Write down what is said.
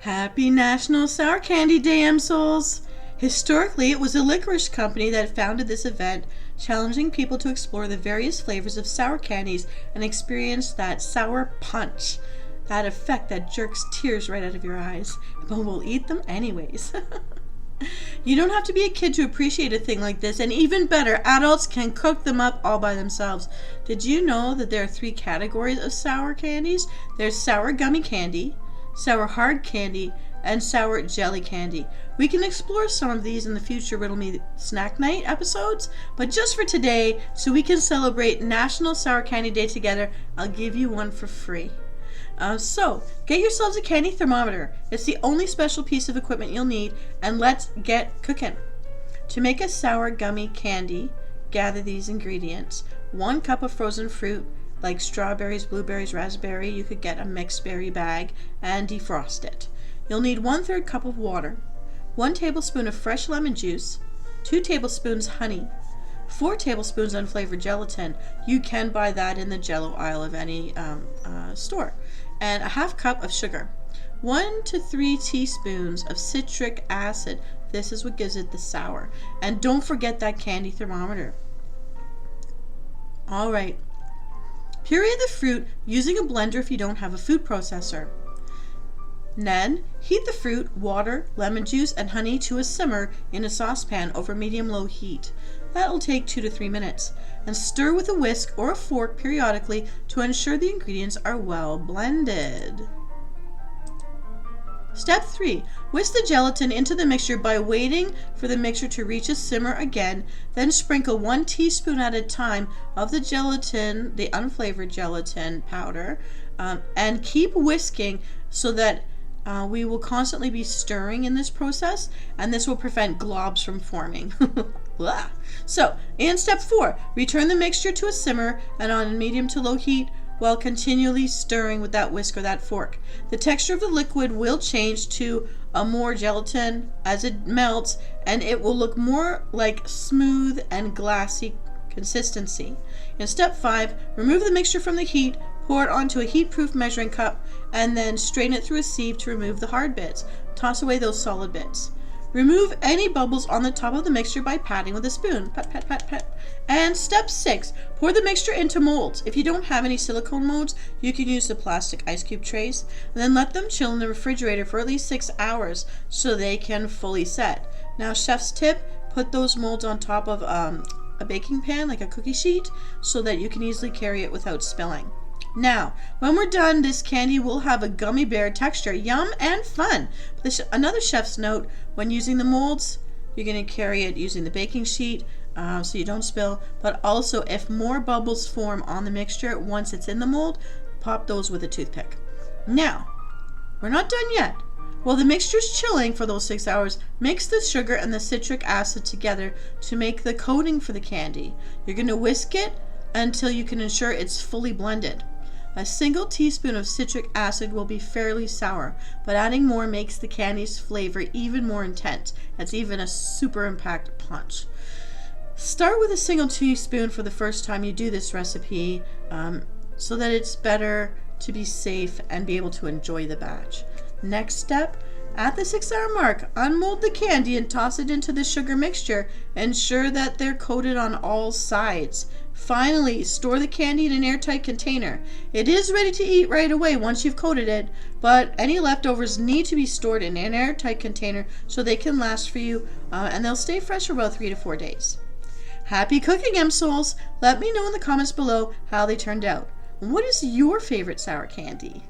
Happy National Sour Candy Day, Msouls! Historically, it was a licorice company that founded this event, challenging people to explore the various flavors of sour candies and experience that sour punch, that effect that jerks tears right out of your eyes. But we'll eat them anyways. You don't have to be a kid to appreciate a thing like this, and even better, adults can cook them up all by themselves. Did you know that there are 3 categories of sour candies? There's sour gummy candy, sour hard candy, and sour jelly candy. We can explore some of these in the future Riddle Me Snack Night episodes, but just for today, so we can celebrate National Sour Candy Day together, I'll give you one for free. So, get yourselves a candy thermometer. It's the only special piece of equipment you'll need, and let's get cooking. To make a sour gummy candy, gather these ingredients. 1 cup of frozen fruit, like strawberries, blueberries, raspberry. You could get a mixed berry bag and defrost it. You'll need 1/3 cup of water, 1 tablespoon of fresh lemon juice, 2 tablespoons honey, 4 tablespoons unflavored gelatin. You can buy that in the Jello aisle of any store, and a 1/2 cup of sugar, 1 to 3 teaspoons of citric acid. This is what gives it the sour. And don't forget that candy thermometer. All right. Puree the fruit using a blender if you don't have a food processor. Then, heat the fruit, water, lemon juice, and honey to a simmer in a saucepan over medium-low heat. That'll take 2 to 3 minutes. And stir with a whisk or a fork periodically to ensure the ingredients are well blended. Step 3. Whisk the gelatin into the mixture by waiting for the mixture to reach a simmer again, then sprinkle 1 teaspoon at a time of the gelatin, the unflavored gelatin powder, and keep whisking so that we will constantly be stirring in this process, and this will prevent globs from forming. So, in step 4, return the mixture to a simmer and on medium to low heat, while continually stirring with that whisk or that fork. The texture of the liquid will change to a more gelatin as it melts, and it will look more like smooth and glassy consistency. In step 5, remove the mixture from the heat, pour it onto a heat-proof measuring cup, and then strain it through a sieve to remove the hard bits. Toss away those solid bits. Remove any bubbles on the top of the mixture by patting with a spoon. Pat, pat, pat, pat. And step 6, pour the mixture into molds. If you don't have any silicone molds, you can use the plastic ice cube trays. And then let them chill in the refrigerator for at least 6 hours so they can fully set. Now, chef's tip, put those molds on top of a baking pan, like a cookie sheet, so that you can easily carry it without spilling. Now, when we're done, this candy will have a gummy bear texture. Yum and fun. Another chef's note, when using the molds, you're going to carry it using the baking sheet so you don't spill. But also, if more bubbles form on the mixture once it's in the mold, pop those with a toothpick. Now, we're not done yet. While the mixture's chilling for those 6 hours, mix the sugar and the citric acid together to make the coating for the candy. You're going to whisk it until you can ensure it's fully blended. A single teaspoon of citric acid will be fairly sour, but adding more makes the candy's flavor even more intense. It's even a super impact punch. Start with a single teaspoon for the first time you do this recipe so that it's better to be safe and be able to enjoy the batch. Next step, at the 6-hour mark, unmold the candy and toss it into the sugar mixture. Ensure that they're coated on all sides. Finally, store the candy in an airtight container. It is ready to eat right away once you've coated it, but any leftovers need to be stored in an airtight container so they can last for you, and they'll stay fresh for about 3 to 4 days. Happy cooking, Msouls! Let me know in the comments below how they turned out. What is your favorite sour candy?